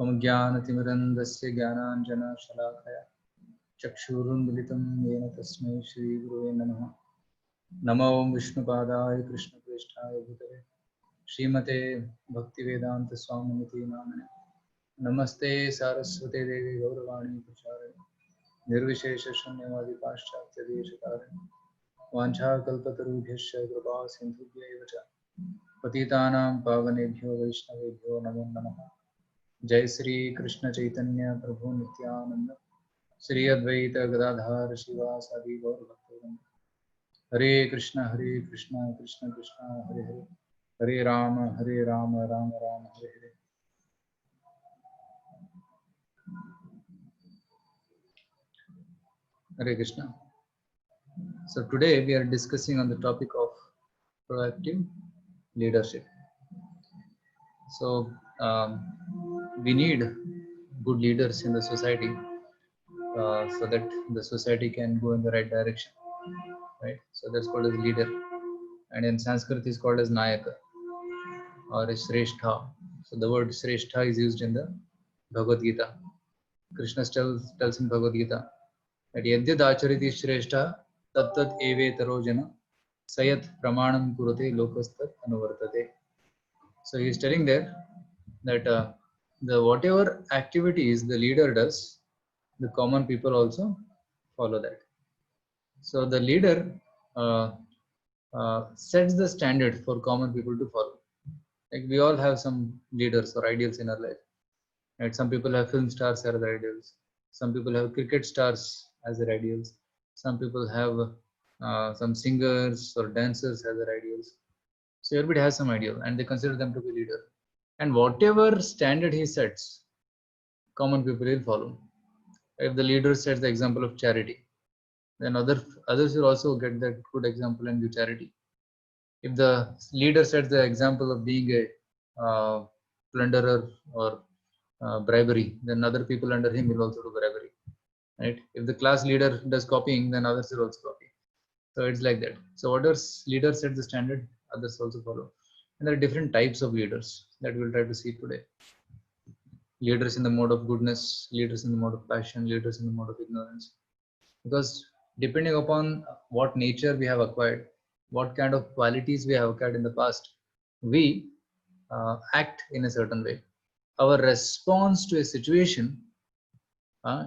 ओम ज्ञानतिमिरन्धस्य ज्ञानाञ्जनशलाकया चक्षुरुन्मिलितं येन तस्मै श्रीगुरुवे नमः। नमो विष्णुपादाय कृष्णप्रेष्ठाय भूतले श्रीमते भक्तिवेदान्तस्वामिनिति नामिने। नमस्ते सारस्वते देवी गौरवाणी प्रचारिणे निर्विशेषशून्यवादी पाश्चात्यदेशतारिणे वाञ्छाकल्पतरुभ्यश्च कृपा सिन्धुभ्यैव च पतितानां पावनेभ्यो वैष्णवेभ्यो नमो नमः। जय श्री कृष्ण चैतन्य प्रभु नित्यानंद श्री अद्वैत गदाधर शिवासादि गौर भक्तवृंद। हरे कृष्ण कृष्ण कृष्ण हरे हरे, हरे Ram Ram Ram Hare Hare. Hare Krishna. So today we are discussing on the topic of proactive leadership. So we need good leaders in the society so that the society can go in the right direction, right? So that's called as leader, and in Sanskrit is called as Nayaka or Shrestha. So the word Shrestha is used in the Bhagavad Gita. Krishna tells in Bhagavad Gita that Yadyad Achariti Shrestha tat tat evetaro jana sayat pramanam kurate lokastat anuvartate. So he is telling there that the whatever activities the leader does, the common people also follow that. So the leader sets the standard for common people to follow. Like we all have some leaders or ideals in our life, right? Some people have film stars as their ideals, some people have cricket stars as their ideals, some people have some singers or dancers as their ideals. So everybody has some ideal and they consider them to be leader, and whatever standard he sets, common people will follow. If the leader sets the example of charity, then others will also get that good example and do charity. If the leader sets the example of being a plunderer or bribery, then other people under him will also do bribery, right? If the class leader does copying, then others will also copy. So it's like that. So whatever leader sets the standard, others also follow. And there are different types of leaders that we'll try to see today. Leaders in the mode of goodness, leaders in the mode of passion, leaders in the mode of ignorance. Because depending upon what nature we have acquired, what kind of qualities we have acquired in the past, we act in a certain way. Our response to a situation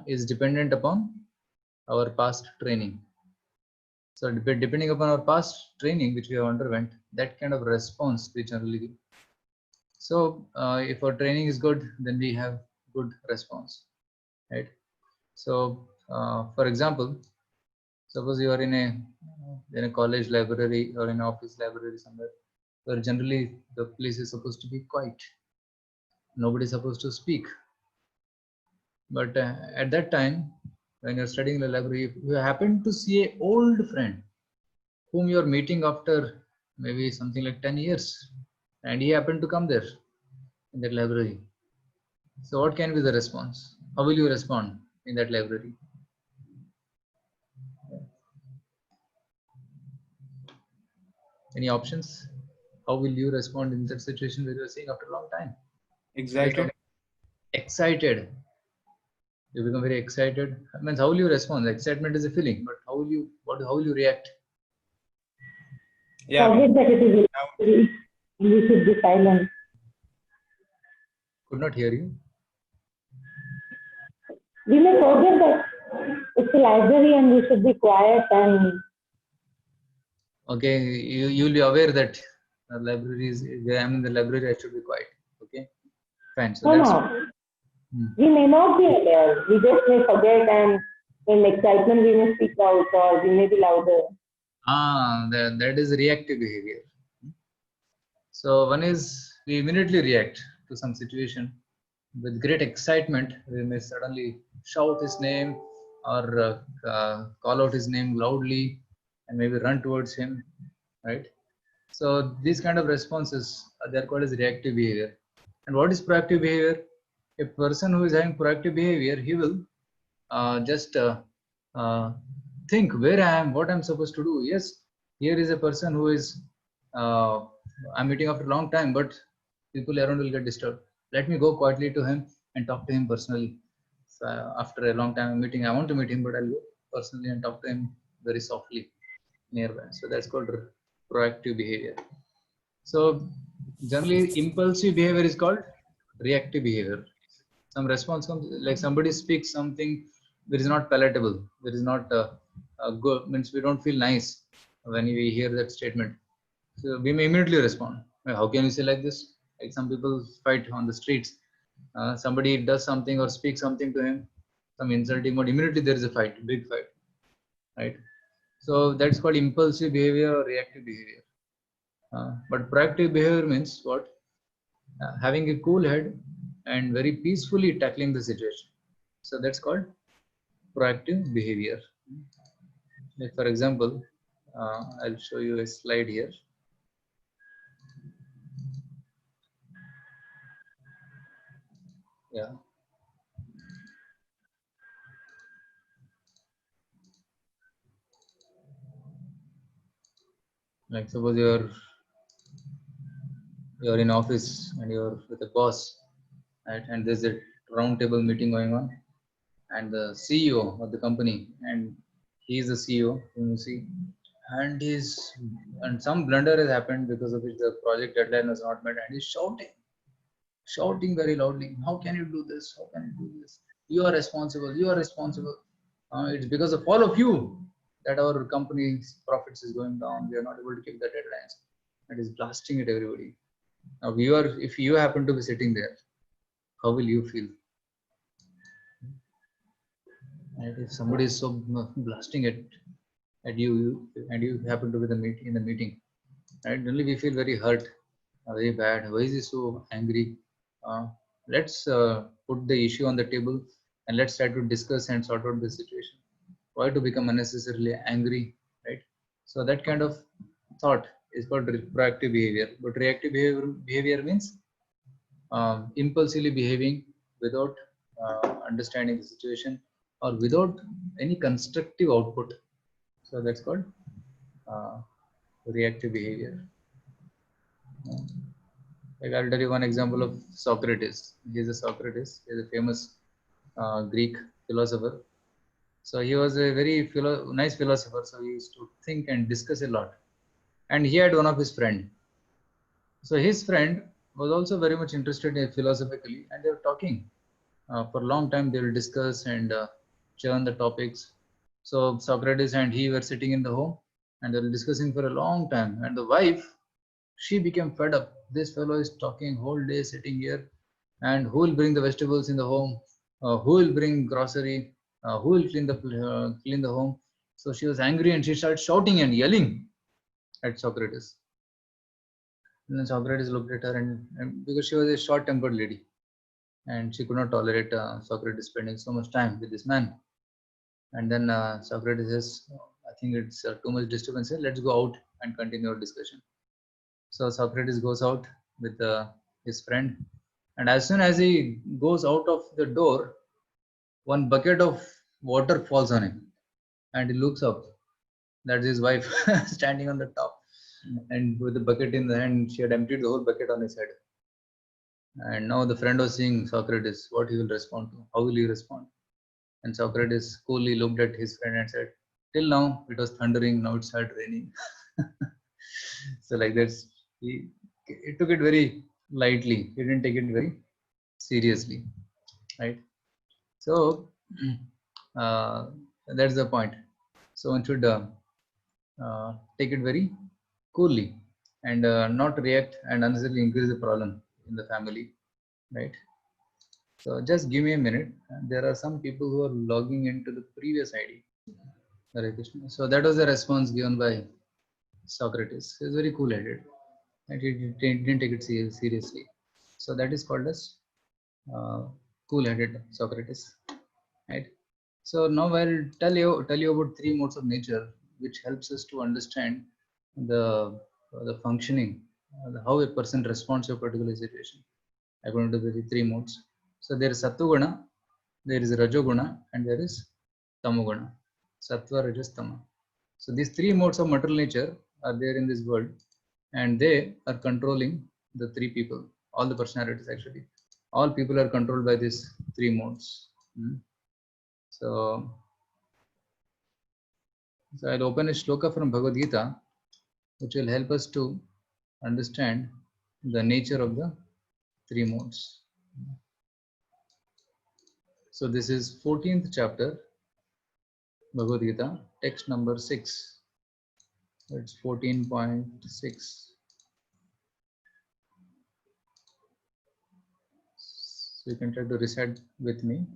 is dependent upon our past training. So depending upon our past training which we have underwent, that kind of response we generally give. So if our training is good, then we have good response, right? So for example, suppose you are in a college library or in an office library somewhere, where generally the place is supposed to be quiet, nobody is supposed to speak. But at that time, when you're studying in the library, if you happen to see an old friend whom you're meeting after maybe something like 10 years, and he happened to come there in that library, so what can be the response? How will you respond in that library? Any options? How will you respond in that situation where you're seeing after a long time? Excited. Excited. You become very excited. That means how will you respond? Excitement is a feeling, but how will you react? Yeah. Forget that it is we should be silent. Could not hear you. We may forget that it's a library and we should be quiet and. Okay, you'll be aware that the library is. I'm in the library. I should be quiet. Okay, fine. So No. We may not be aware. We just may forget, and in excitement we may speak out or we may be louder. That is reactive behavior. So one is we immediately react to some situation with great excitement. We may suddenly shout his name or call out his name loudly and maybe run towards him, right? So these kind of responses, they're called as reactive behavior. And what is proactive behavior? A person who is having proactive behavior, he will just think where I am, what I'm supposed to do. Yes, here is a person who is I'm meeting after a long time, but people around will get disturbed. Let me go quietly to him and talk to him personally. So after a long time meeting, I want to meet him, but I'll go personally and talk to him very softly nearby. So that's called proactive behavior. So generally impulsive behavior is called reactive behavior. Some response comes, like somebody speaks something that is not palatable, that is not good, means we don't feel nice when we hear that statement. So we may immediately respond. How can you say like this? Like some people fight on the streets. Somebody does something or speaks something to him, some insulting mode, immediately there is a fight, big fight, right? So that's called impulsive behavior or reactive behavior. But proactive behavior means what? Having a cool head and very peacefully tackling the situation. So that's called proactive behavior. Like for example, I'll show you a slide here. Yeah. Like suppose you're in office and you're with a boss, right? And there's a round table meeting going on, and the CEO of the company, and he's the CEO, you see, and some blunder has happened because of which the project deadline was not met, and he's shouting very loudly, how can you do this? How can you do this? You are responsible. You are responsible. It's because of all of you that our company's profits is going down. We are not able to keep the deadlines. And is blasting at everybody. Now, if you happen to be sitting there, how will you feel? And if somebody is so blasting at you, and you happen to be in the meeting, right? Only we feel very hurt, very bad. Why is he so angry? Let's put the issue on the table and let's try to discuss and sort out the situation. Why to become unnecessarily angry, right? So that kind of thought is called proactive behavior. But reactive behavior means impulsively behaving without understanding the situation or without any constructive output. So that's called reactive behavior. Like I'll tell you one example of Socrates. He's a Socrates. He's a famous Greek philosopher. So he was a very nice philosopher. So he used to think and discuss a lot. And he had one of his friend. So his friend was also very much interested in philosophically, and they were talking for a long time. They will discuss and churn the topics. So Socrates and he were sitting in the home, and they were discussing for a long time. And the wife, she became fed up. This fellow is talking whole day sitting here, and who will bring the vegetables in the home? Who will bring grocery? Who will clean the home? So she was angry and she started shouting and yelling at Socrates. And then Socrates looked at her, and because she was a short-tempered lady, and she could not tolerate Socrates spending so much time with this man. And then Socrates says, "I think it's too much disturbance here. Let's go out and continue our discussion." So Socrates goes out with his friend, and as soon as he goes out of the door, one bucket of water falls on him, and he looks up. That's his wife standing on the top, and with the bucket in the hand, she had emptied the whole bucket on his head. And now the friend was seeing Socrates, what he will respond to, how will he respond? And Socrates coolly looked at his friend and said, "Till now it was thundering, now it started raining." So like that's he took it very lightly. He didn't take it very seriously, right? So uh, that's the point. So one should take it very coolly and not react and unnecessarily increase the problem in the family, right? So just give me a minute. There are some people who are logging into the previous ID. Hare Krishna. So that was the response given by Socrates. He was very cool-headed, and he didn't take it seriously. So that is called as cool-headed Socrates, right? So now I'll tell you about three modes of nature, which helps us to understand the functioning, how a person responds to a particular situation according to the three modes. So there is Sattva-guna, there is Rajoguna, and there is Tamoguna. Sattva, Rajas, Tama. So these three modes of material nature are there in this world, and they are controlling the three people, all the personalities actually. All people are controlled by these three modes. So I'll open a shloka from Bhagavad Gita, which will help us to understand the nature of the three modes. So this is 14th chapter, Bhagavad Gita, text number 6. That's 14.6. So you can try to recite with me.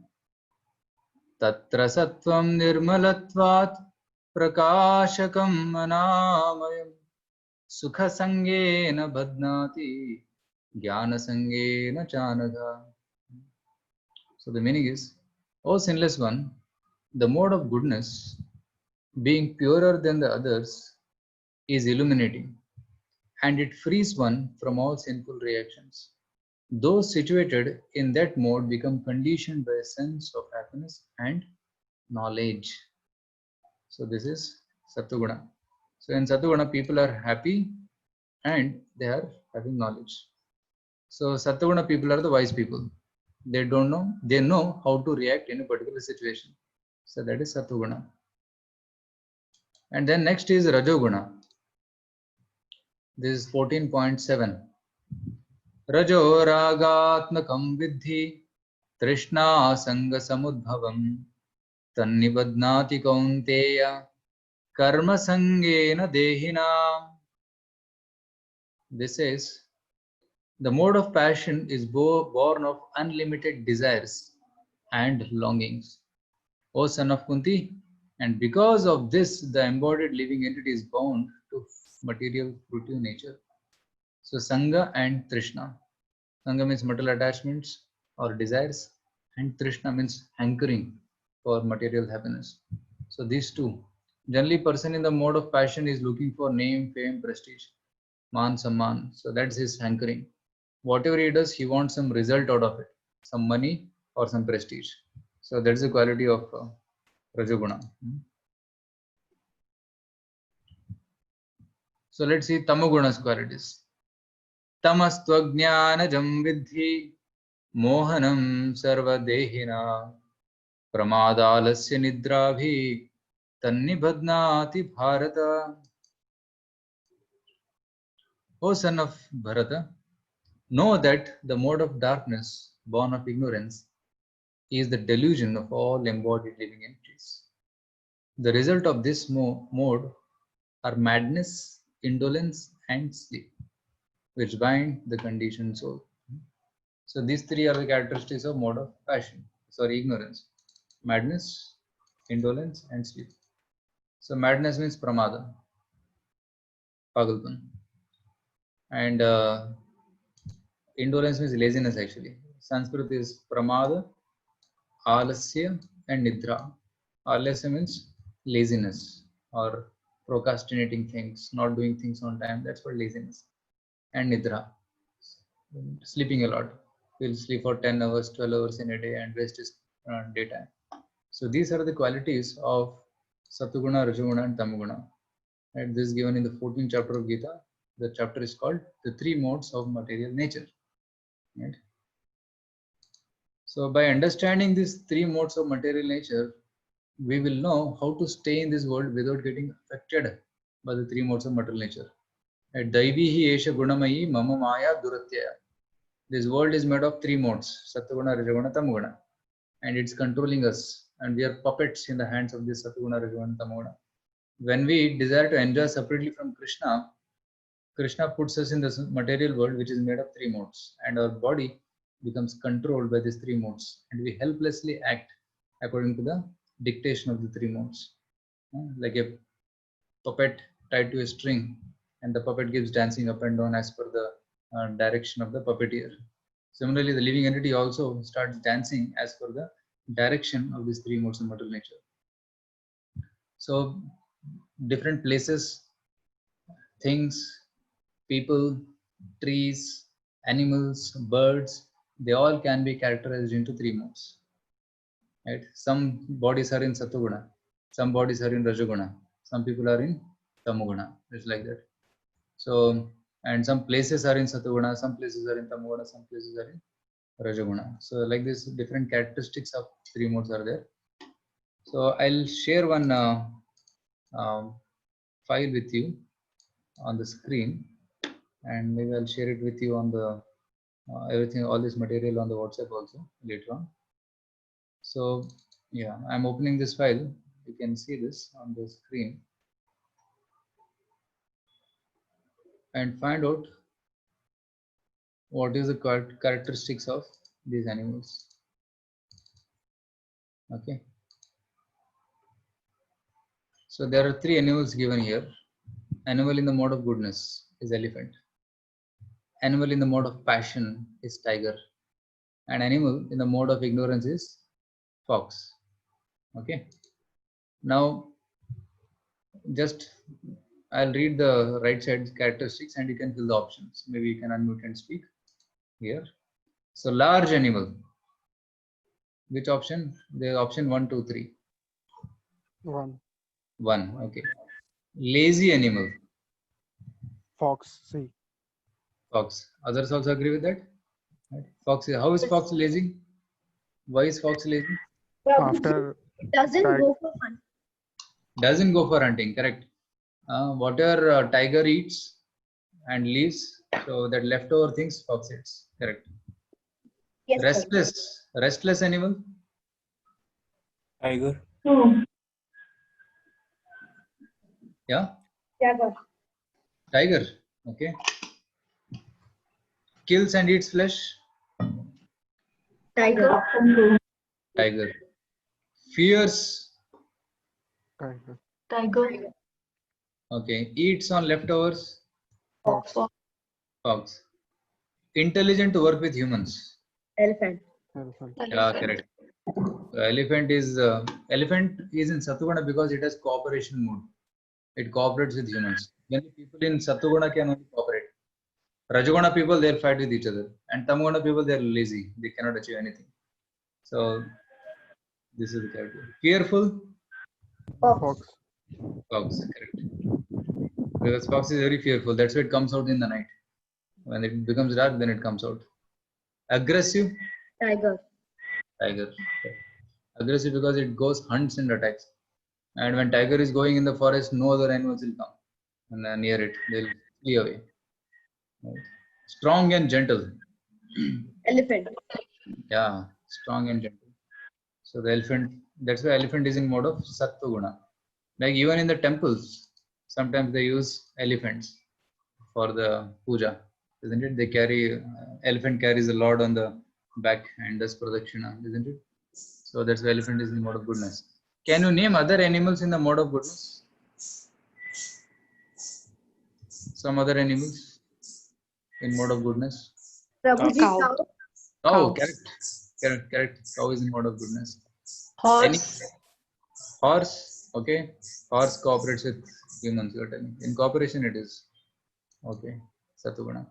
Tatra sattvam nirmalatvat prakashakam anamayam sukha sangena badnati jnana sangena chanadha. So the meaning is, O sinless one, the mode of goodness, being purer than the others, is illuminating, and it frees one from all sinful reactions. Those situated in that mode become conditioned by a sense of happiness and knowledge. So this is Sattva-guna. So in Sattva-guna, people are happy and they are having knowledge. So Sattva-guna people are the wise people. They don't know, they know how to react in a particular situation. So that is Sattva-guna. And then next is Rajo-guna. This is 14.7. Rajo ragatmakam vidhi trishna sanga samudbhavam tannibadnati kaunteya karma sangena dehinam. This is, the mode of passion is born of unlimited desires and longings, O son of Kunti, and because of this, the embodied living entity is bound to material fruitive nature. So Sangha and Trishna. Sangha means material attachments or desires, and Trishna means hankering for material happiness. So these two. Generally, person in the mode of passion is looking for name, fame, prestige, man, samman. So that's his hankering. Whatever he does, he wants some result out of it, some money or some prestige. So that's the quality of Rajoguna. So let's see Tamoguna's qualities. Tamastvajnanajam vidhi mohanam sarvadehina pramadalasya nidrabhi tannibhadnati bharata. O son of Bharata, know that the mode of darkness, born of ignorance, is the delusion of all embodied living entities. The result of this mode are madness, indolence, and sleep, which bind the conditioned soul. So these three are the characteristics of mode of passion, ignorance: madness, indolence, and sleep. So madness means pramada, pagalpan, and indolence means laziness. Actually, Sanskrit is pramada, alasya, and nidra. Alasya means laziness or procrastinating things, not doing things on time. That's what laziness. And nidra, sleeping a lot. We'll sleep for 10 hours, 12 hours in a day, and rest is daytime. So these are the qualities of Sattva-guna, Rajoguna, and Tamoguna. And this is given in the 14th chapter of Gita. The chapter is called The Three Modes of Material Nature. Right? So by understanding these three modes of material nature, we will know how to stay in this world without getting affected by the three modes of material nature. Daivihi esha gunamayi mama maya duratyaya. This world is made of three modes: Sattva-guna, Rajoguna, Tamoguna, and it's controlling us, and we are puppets in the hands of this Sattva-guna, Rajoguna, Tamoguna. When we desire to enjoy separately from Krishna, Krishna puts us in this material world which is made of three modes, and our body becomes controlled by these three modes, and we helplessly act according to the dictation of the three modes, like a puppet tied to a string, and the puppet keeps dancing up and down as per the direction of the puppeteer. Similarly, the living entity also starts dancing as per the direction of these three modes of material nature. So different places, things, people, trees, animals, birds, they all can be characterized into three modes. Right? Some bodies are in Sattva-guna, some bodies are in Rajoguna, some people are in Tamoguna. It's like that. So, and some places are in Sattva-guna, some places are in Tamoguna, some places are in Rajaguna. So like this, different characteristics of three modes are there. So I'll share one file with you on the screen, and maybe I'll share it with you on the everything, all this material on the WhatsApp also later on. So yeah, I'm opening this file. You can see this on the screen and find out what is the characteristics of these animals. Okay. So there are three animals given here. Animal in the mode of goodness is elephant. Animal in the mode of passion is tiger. And animal in the mode of ignorance is fox. Okay. Now, just I'll read the right side characteristics and you can fill the options. Maybe you can unmute and speak here. So large animal. Which option? The option 1, 2, 3. 1. 1. Okay. Lazy animal. Fox. C. Fox. Others also agree with that? Right. Fox. How is fox lazy? Why is fox lazy? After It doesn't Tag- go for fun. Doesn't go for hunting. Correct. Whatever tiger eats and leaves, so that leftover things fox eats. Correct. Yes, sir. Restless. Restless animal. Tiger. 2. Yeah. Jaguar. Tiger. Okay. Kills and eats flesh. Tiger. Option 2. Tiger. Fears. tiger. Tiger. Okay. Eats on leftovers. Fox. Fox. Intelligent to work with humans. Elephant. Elephant. Yeah, correct. Elephant is in Satuguna because it has cooperation mode. It cooperates with humans. Many people in Satuguna can only cooperate. Rajaguna people, they'll fight with each other, and Tamaguna people, they're lazy. They cannot achieve anything. So this is the character. Fearful. Fox. Fox, correct. Because fox is very fearful. That's why it comes out in the night. When it becomes dark, then it comes out. Aggressive. Tiger. Tiger. Aggressive because it goes hunts and attacks. And when tiger is going in the forest, no other animals will come and near it. They'll flee away. Right. Strong and gentle. Elephant. Yeah, strong and gentle. So the elephant. That's why elephant is in mode of Sattva-guna. Like even in the temples, sometimes they use elephants for the puja, isn't it? They carry elephant carries a lord on the back and does pradakshina, isn't it? So that's why elephant is in mode of goodness. Can you name other animals in the mode of goodness? Some other animals in mode of goodness? Prabhuji. Cow. Cow. Cow, Cow. correct. Cow is in mode of goodness. Horse. Horse, okay. Horse cooperates with humans, you're telling. In cooperation it is. Okay, Satuguna.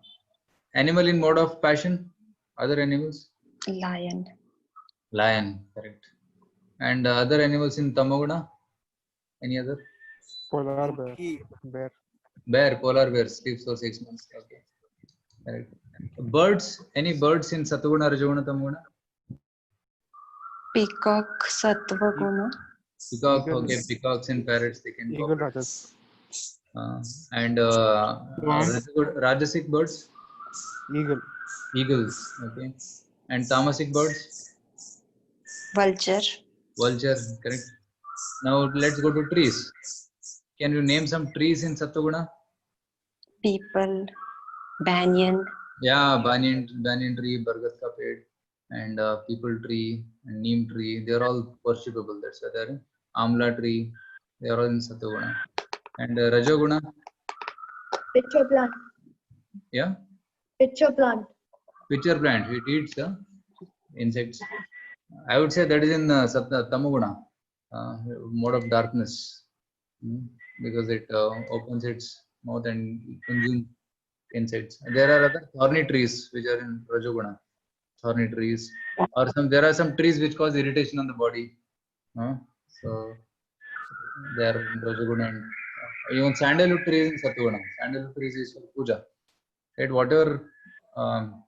Animal in mode of passion? Other animals? Lion. Lion, correct. And other animals in Tamaguna? Any other? Polar bear. Bear. Bear, polar bear, sleeps for 6 months. Okay, correct. Birds, any birds in Satuguna, Rajaguna, Tamaguna? Peacock. Sattva-guna. Peacock, Eagle. okay, peacocks and parrots, they can Eagle. cooperate. Rajas. And Swan. Rajasic birds? Eagle. Eagles, okay. And tamasic birds? Vulture. Vulture, correct. Now let's go to trees. Can you name some trees in Sattva-guna? People. Banyan. Yeah, banyan tree, bargat ka ped, and people tree and neem tree. They are all worshipable. That's why they're in amla tree. They are all in Sattva-guna. And Rajaguna, Pitcher plant. yeah, Pitcher plant. pitcher plant. It eats insects. I would say that is in Tamaguna, mode of darkness, because it opens its mouth and consumes insects. There are other thorny trees which are in Rajaguna. Thorny trees, or there are some trees which cause irritation on the body. So they are in Rajaguna, and even sandalwood trees in Sattva-guna. Sandalwood trees is for puja. Right? Whatever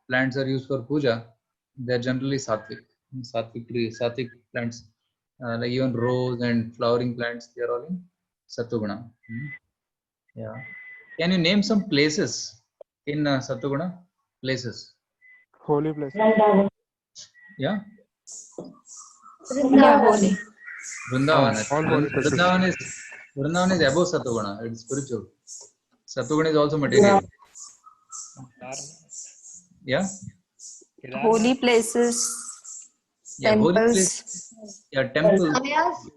plants are used for puja, they're generally sattvic. Sattvic trees, sattvic plants, like even rose and flowering plants, they are all in Sattva-guna. Yeah. Can you name some places in Sattva-guna? Places. Holy place. Vrindavan. Yeah. Yeah, holy. Vrindavan. All holy places. Vrindavan is above Sattva-guna. It's spiritual. Sattva-guna is also material. Yeah. Holy places, Yeah. Holy temples. place. Yeah. Temples. Himalayas.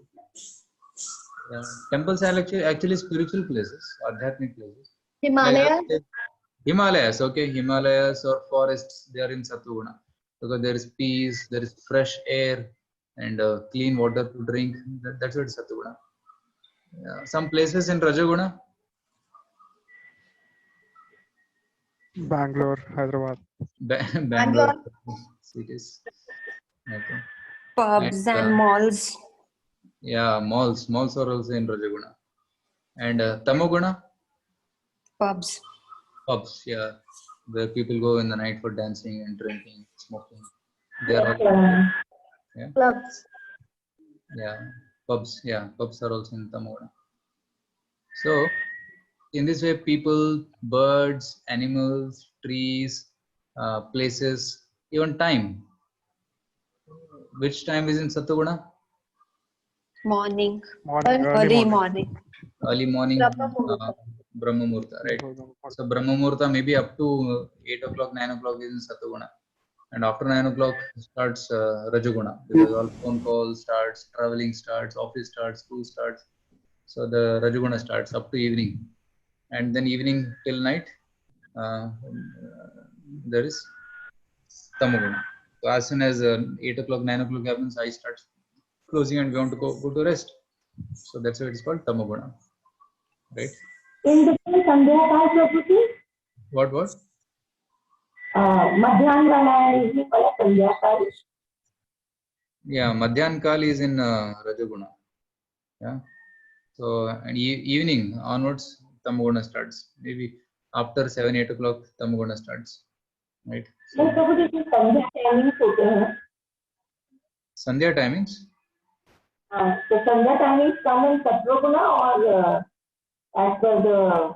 Yeah. Temples are actually spiritual places, adhyatmic places. Himalayas. Like Himalayas, okay, Himalayas or forests, they are in Sattva-guna because there is peace, there is fresh air, and clean water to drink. That's what is Sattva-guna. Yeah. Some places in Rajaguna, Bangalore, Hyderabad. Bangalore cities. Okay. Pubs And, and malls. yeah, malls are also in Rajaguna. And Tamoguna, Pubs. pubs, yeah, where people go in the night for dancing and drinking, smoking. They are all, yeah. Clubs. Yeah, pubs are also in Tamoguna. So in this way, people, birds, animals, trees, places, even time. Which time is in Sattva-guna? Morning. Morning, Early morning. Early morning, Brahma Muhurta. Brahma Muhurta, right? So Brahma Muhurta maybe up to 8 o'clock, 9 o'clock is in Sattva-guna. And after 9 o'clock starts Rajaguna, because all phone calls starts, traveling starts, office starts, school starts. So the Rajaguna starts up to evening. And then evening till night, there is Tamoguna. So as soon as 8 o'clock, 9 o'clock happens, I start closing and we want to go to rest. So that's why it is called Tamoguna. Right? In between Sandhya Kal, Prabhuji, What? Madhyan Kala is called Sandhya Kal. Yeah, Madhyan Kal is in Rajaguna. Yeah. So and evening onwards, Tamoguna starts. Maybe after 7, 8 o'clock, Tamoguna starts. Right. So Prabhuji, this Sandhya timings होते हैं. Sandhya timings. So Sandhya timings come in Sattva-guna or as per the.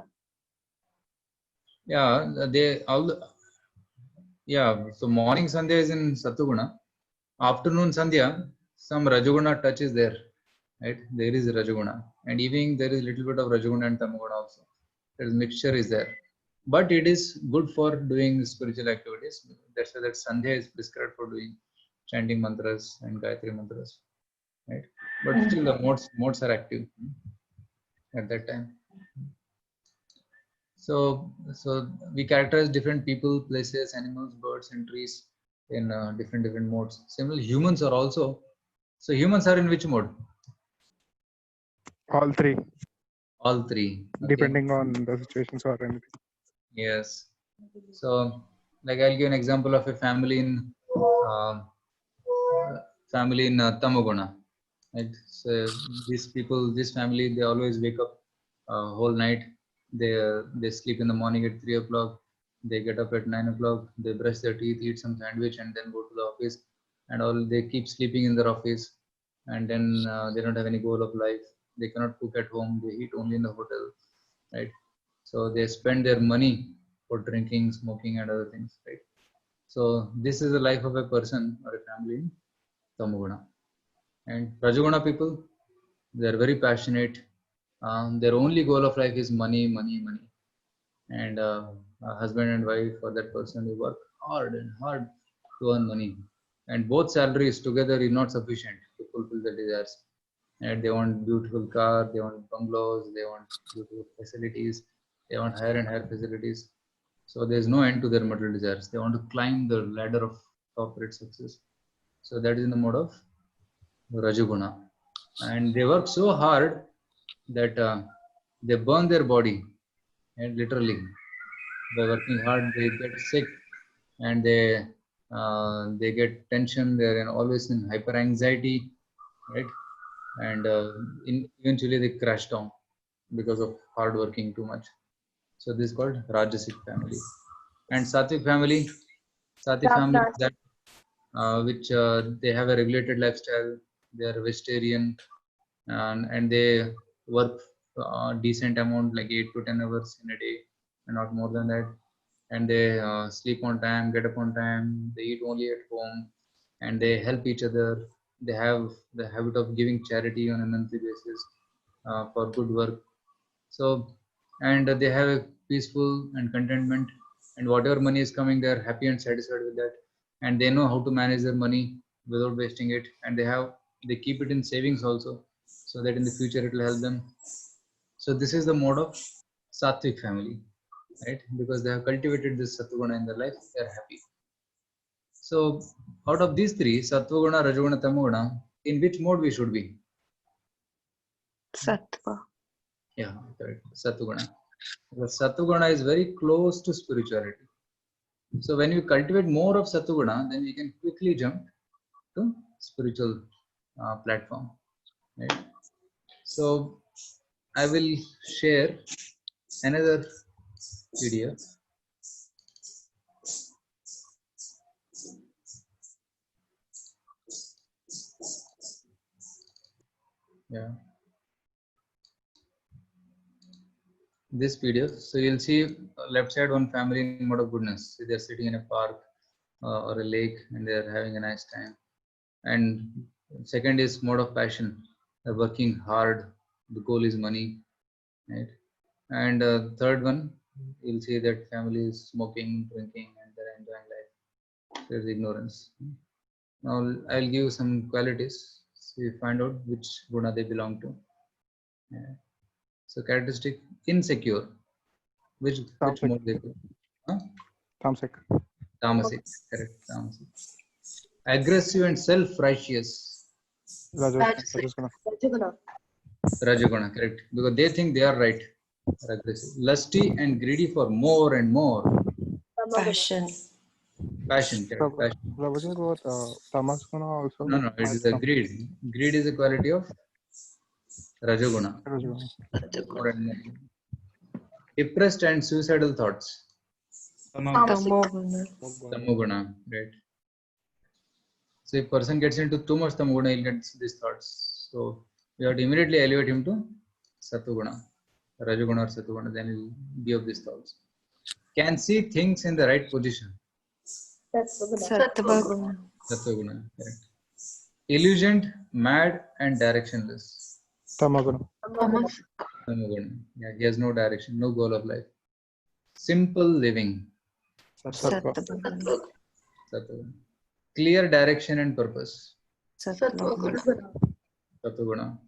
Yeah, they all. Yeah, so morning Sandhya is in Sattva-guna. Afternoon Sandhya, some Rajaguna touch is there. Right? There is Rajaguna. And evening there is little bit of Rajaguna and Tamaguna also. There is mixture is there. But it is good for doing spiritual activities. That's why that Sandhya is prescribed for doing chanting mantras and Gayatri mantras. Right? But still the modes are active at that time. So we characterize different people, places, animals, birds, and trees in different modes. Similarly, humans are also. So humans are in which mode? All three, All three. Okay. depending on the situations or anything. Yes. So, like I'll give an example of a family in Tamoguna. Right? So this family, they always wake up whole night. They sleep in the morning at 3 o'clock. They get up at 9 o'clock. They brush their teeth, eat some sandwich, and then go to the office. And all they keep sleeping in their office, and then they don't have any goal of life. They cannot cook at home. They eat only in the hotel, right? So they spend their money for drinking, smoking, and other things, right? So this is the life of a person or a family in Tamoguna. And Rajaguna people, they are very passionate. Their only goal of life is money. And husband and wife or that person, they work hard to earn money. And both salaries together is not sufficient to fulfill the desires. And they want beautiful car, they want bungalows, they want beautiful facilities, they want higher and higher facilities. So there's no end to their material desires. They want to climb the ladder of corporate success. So that is in the mode of Rajaguna. And they work so hard that they burn their body, and literally by working hard they get sick, and they get tension. They're always in hyper anxiety, right? And eventually they crash down because of hard working too much. So this is called Rajasic family. And Sattvic family, Rajasic. that which they have a regulated lifestyle. They are vegetarian, and they work decent amount, like 8 to 10 hours in a day, and not more than that. And they sleep on time, get up on time. They eat only at home, and they help each other. They have the habit of giving charity on a monthly basis for good work. So, and they have a peaceful and contentment, and whatever money is coming, they are happy and satisfied with that, and they know how to manage their money without wasting it, and they keep it in savings also, so that in the future it will help them. So this is the mode of Sattvic family, right? Because they have cultivated this Sattva-guna in their life, they are happy. So out of these three, Sattva-guna, Rajoguna, Tamoguna, in which mode we should be? Sattva. Yeah, correct. Sattva-guna. Because Sattva-guna is very close to spirituality. So when you cultivate more of Sattva-guna, then we can quickly jump to spiritual platform, right? So I will share another PDF. Yeah. This PDF. So you'll see left side one family in mode of goodness. They're sitting in a park or a lake, and they're having a nice time. And second is mode of passion. They're working hard. The goal is money, right? And third one, you'll see that family is smoking, drinking, and they're enjoying life. There's ignorance. Now I'll give some qualities. So you find out which guna they belong to. Yeah. So characteristic: insecure. Which Tamasic. mode they go? Huh? Tamasic. Tamasic. Correct. Tamasic. Aggressive and self-righteous. Rajoguna. Rajoguna. Rajoguna. Correct. Because they think they are right. They're aggressive. Lusty and greedy for more and more. Passion. Passion. Correct. Passion. Prabhuji, both Tamasguna also. No, it is a greed. Greed is a quality of Rajoguna. Rajoguna. More and more. Depressed and suicidal thoughts. Tamoguna. Tamoguna, right? So if person gets into too much Tamoguna, he'll get these thoughts. So we have to immediately elevate him to Sattva-guna, Rajoguna or Sattva-guna, then he'll be of these thoughts. Can see things in the right position. Sattva-guna. Sattva-guna, correct. Illusioned, mad, and directionless. Tamaguna. Tamoguna. Yeah, he has no direction, no goal of life. Simple living. Sattva. Sattva-guna. Sattva-guna. Clear direction and purpose. Sattva-guna. Sattva-guna.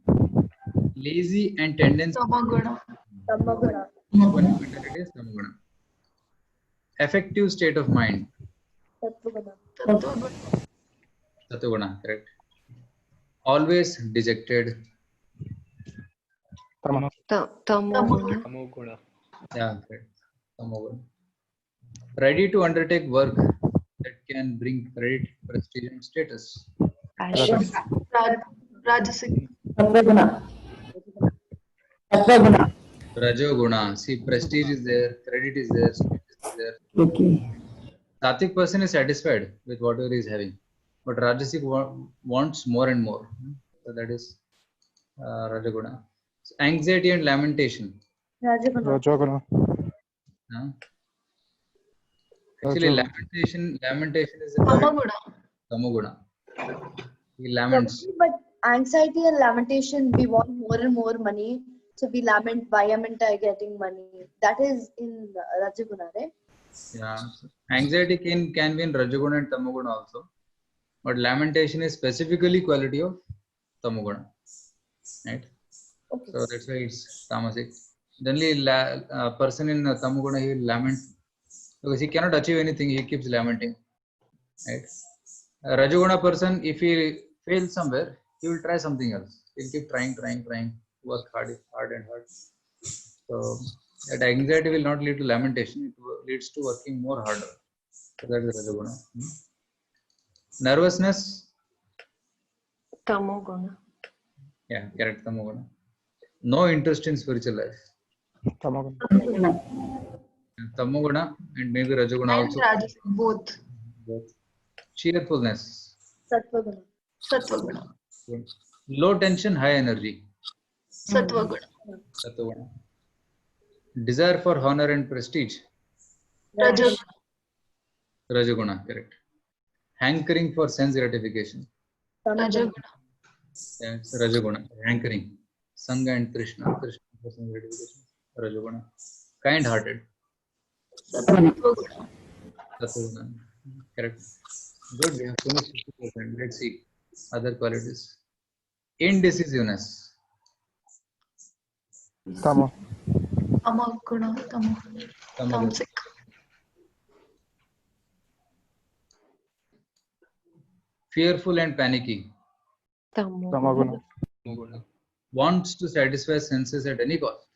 Lazy and tendency. Tamoguna. Tamoguna mentality is Tamoguna. Affective state of mind. Sattva-guna, correct. Always dejected. Tama. Tamoguna. Yeah, correct. Tamoguna. Ready to undertake work that can bring credit, prestige, and status. Passion. Rajasic. Sattva-guna. Sattva-guna. Rajoguna. See, prestige is there, credit is there, status is there. Okay. Sattvic person is satisfied with whatever he is having, but Rajasic wants more and more. So that is Rajoguna. So anxiety and lamentation. Rajoguna. Actually, Rajoguna. lamentation is a quality of Tamoguna. He laments. But anxiety and lamentation, we want more and more money. So we lament, why am I getting money? That is in Rajaguna, right? Yeah. Anxiety can be in Rajoguna and Tamoguna also. But lamentation is specifically quality of Tamoguna. Right? Okay. So that's why it's Tamasic. Generally, a person in Tamoguna, he will lament because he cannot achieve anything, he keeps lamenting. Right? A Rajoguna person, if he fails somewhere, he will try something else. He'll keep trying, work hard and hard. So that anxiety will not lead to lamentation, it leads to working more harder. So that is Rajoguna. Nervousness, Tamoguna. yeah, correct, Tamoguna. No interest in spiritual life. Tamaguna. Tamoguna and maybe Rajoguna And also. Rajasic, both. Both. cheerfulness, Sattva-guna. Sattva-guna. low tension, high energy, Sattva-guna. Sattva-guna. Desire for honor and prestige, Rajaguna. Rajaguna, correct. Hankering for sense gratification, Rajaguna. yes, Rajaguna. Hankering, Sangha and Krishna, Krishna for sense gratification, Rajaguna. Kind-hearted, Sattva-guna. Sattva-guna, correct. Good, we have finished 50%. Let's see other qualities. Indecisiveness, Tama. Tamaguna. Tamasic. fearful and panicky, Tamaguna. wants to satisfy senses at any cost,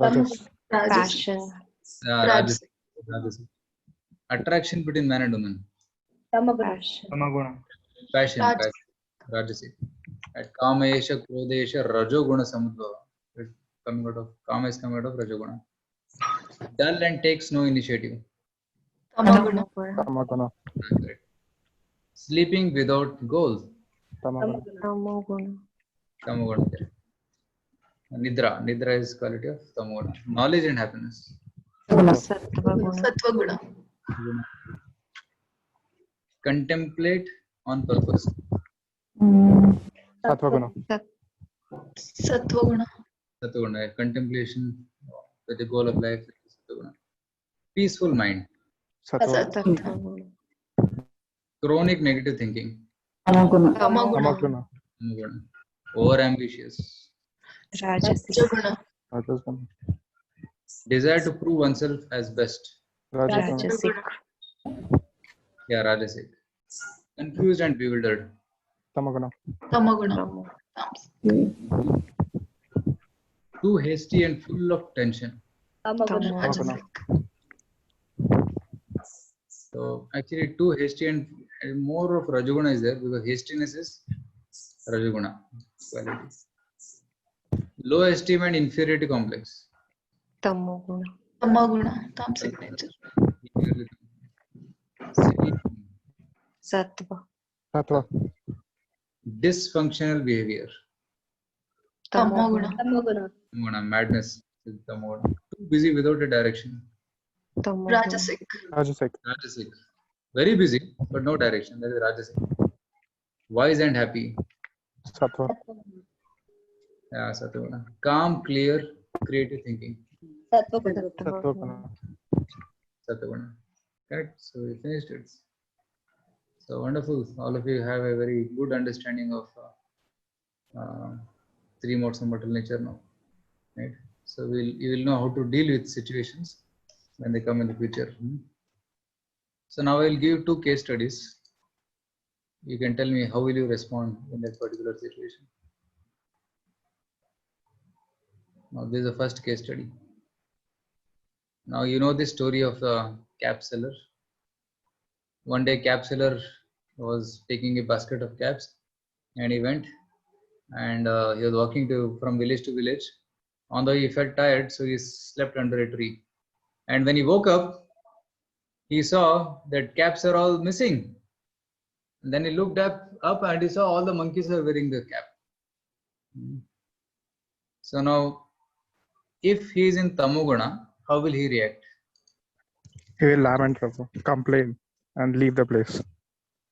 Rajas. Passion. Rajasic. Rajasic. Attraction between man and woman, Tamaguna. Passion. Tamaguna. passion, Raj- passion. Rajasic. At Kamesha, Krodesha, Rajoguna Samudbhava. It coming out of Kama is coming out of Rajoguna. Dull and takes no initiative. Tamaguna. Tamaguna. Correct. Sleeping without goals. Tamaguna. Tamoguna. Tamoguna. Correct. Nidra. Nidra is quality of Tamoguna. Knowledge and happiness. Sattva-guna. Sattva-guna. Contemplate on purpose. Satvaguna. Sattva-guna. Sattva-guna. Contemplation with the goal of life. Sattva-guna. Peaceful mind. Satvaguna. Sattva-guna. Chronic negative thinking. Tamaguna. Tamaguna. Tamoguna. Over ambitious. Rajasic. Rajaguna. Rajasguna. Desire to prove oneself as best. Rajasguna. Rajasic. Yeah, Rajasic. Confused and bewildered. Tamaguna. Tamaguna. Too hasty and full of tension. Tamaguna. Tamaguna. So actually too hasty and more of Rajaguna is there because hastiness is Rajaguna quality. Low esteem and inferiority complex. Tamoguna. Tamaguna. Tamasic nature. Sattva. Sattva. Dysfunctional behavior. Tamaguna. Tamaguna. Tamoguna, madness is Tamoguna. Too busy without a direction. Tamoguna. Rajasic. Rajasic. Rajasic. Very busy but no direction. That is Rajasic. Wise and happy. Sattva. Yeah, Sattva. Calm, clear, creative thinking. Sattva-guna. Satvaguna. Sattva. Correct. So we finished it. So wonderful. All of you have a very good understanding of three modes of mortal nature now. Right. So you will know how to deal with situations when they come in the future. So now I will give 2 case studies. You can tell me how will you respond in that particular situation. Now this is the first case study. Now you know the story of the cap seller. One day cap seller was taking a basket of caps and he went and he was walking from village to village. Although he felt tired, so he slept under a tree. And when he woke up, he saw that caps are all missing. And then he looked up and he saw all the monkeys are wearing the cap. So now, if he is in Tamoguna, how will he react? He will lament, Prabhu, complain, and leave the place.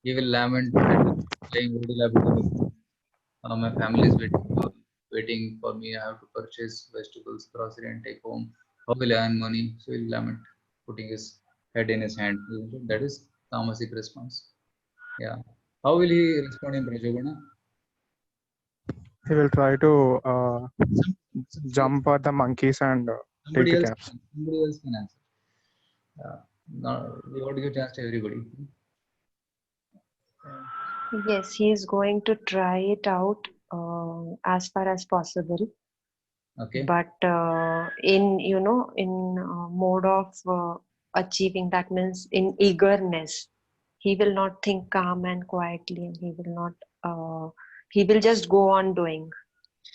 He will lament and saying, "What will I do? My family is waiting for me. I have to purchase vegetables, grocery, and take home. How will I earn money?" So he will lament, putting his head in his hand. That is tamasic response. Yeah. How will he respond in Rajaguna? He will try to jump at the monkeys and take the caps. Somebody else can answer. Now we want to give chance to everybody. Yes, he is going to try it out as far as possible. Okay. But in mode of achieving, that means in eagerness, he will not think calm and quietly, and he will not. He will just go on doing.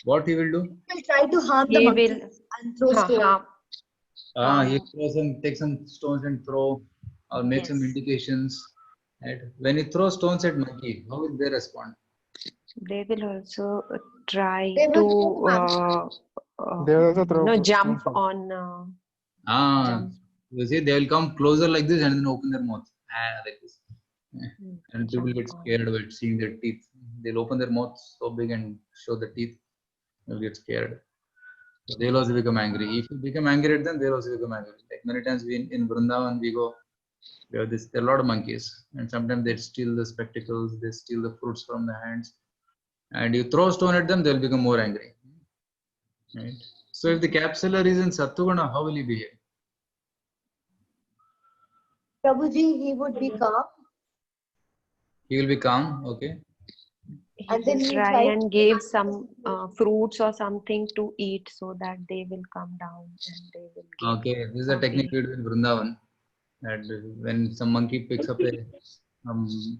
What he will do? He will try to harm the He monkey will and throw stones. He will take some stones and throw, or make some Yes. indications. Right? When you throw stones at monkey, how will they respond? They will also try They to will They will also throw jump stones. on jump. You see, they will come closer like this and then open their mouth. Like this. And people Jump get on. scared by seeing their teeth. They'll open their mouth so big and show the teeth. They'll get scared. So they'll also become angry. If you become angry at them, they'll also become angry. Like many times in Vrindavan, we go, there are a lot of monkeys. And sometimes they steal the spectacles, they steal the fruits from the hands. And you throw a stone at them, they'll become more angry. Right? So if the cap seller is in Sattuguna, how will he behave? Prabhuji, he would be calm. He will be calm, okay? He And then will he try tries and to give some fruits or something to eat so that they will come down and they will give. Okay, this is a technique we do in Vrindavan. That when some monkey picks up a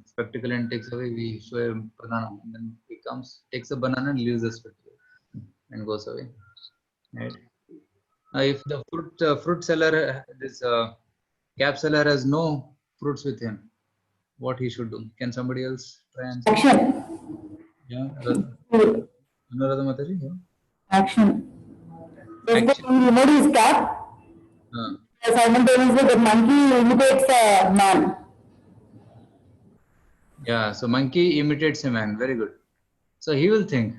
spectacle and takes away, we show a banana. And then he comes, takes a banana and leaves the spectacle and goes away. Right? If the fruit seller, this cap seller has no fruits with him, what he should do? Can somebody else try and say? Action. Yeah, Anuradha Mataji? Yeah. Action. Basically, Action. he removed his cap. Simultaneously, the monkey imitates a man. Yeah, so monkey imitates a man. Very good. So he will think,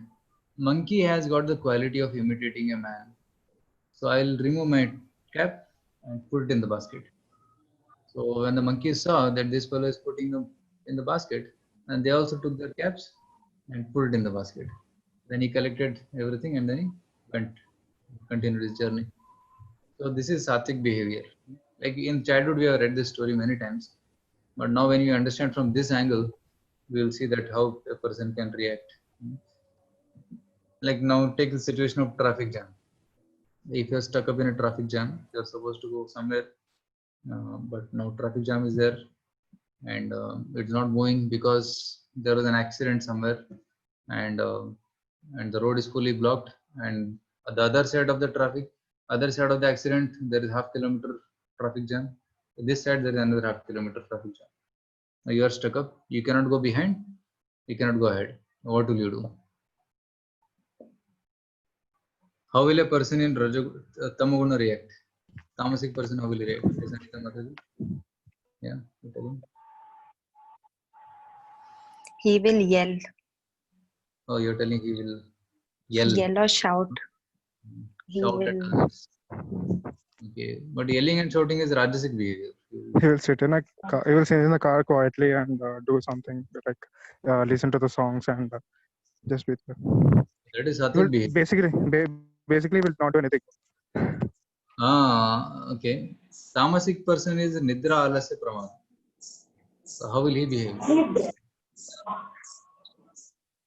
monkey has got the quality of imitating a man. So I'll remove my cap and put it in the basket. So when the monkeys saw that this fellow is putting them in the basket, and they also took their caps and put it in the basket. Then he collected everything and then he continued his journey. So this is sattvic behavior. Like in childhood, we have read this story many times. But now when you understand from this angle, we will see that how a person can react. Like now take the situation of traffic jam. If you're stuck up in a traffic jam, you're supposed to go somewhere, but now traffic jam is there and it's not moving because there was an accident somewhere and the road is fully blocked, and at the other side of the accident, there is half-kilometer traffic jam. This side there is another half-kilometer traffic jam. Now you are stuck up. You cannot go behind. You cannot go ahead. What will you do? How will a person in Tamoguna react? Tamasic person, how will he react? Yeah, you tell him. He will yell. Oh, you're telling he will yell. Yell or shout. He Shout will. at others. Okay, but yelling and shouting is Rajasic behavior. He will sit in a car, he will sit in the car quietly and do something like listen to the songs and just be there. That is He will Sattvic behavior. basically will not do anything. Okay. Tamasic person is Nidra Alasya Pramad. So how will he behave?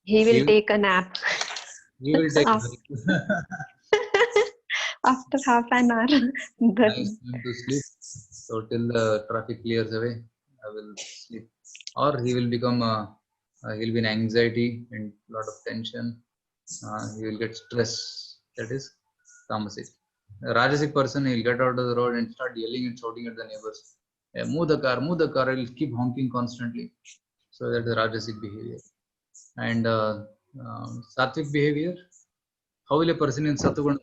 He will take a nap. He will take After half an hour. nice time to sleep. So till the traffic clears away, I will sleep. Or he will become he'll be in anxiety and lot of tension. He will get stress. That is Tamasic. A Rajasic person, he'll get out of the road and start yelling and shouting at the neighbors. Hey, move the car, he'll keep honking constantly. So that is Rajasic behavior. And Sattvic behavior, how will a person in Sattuguna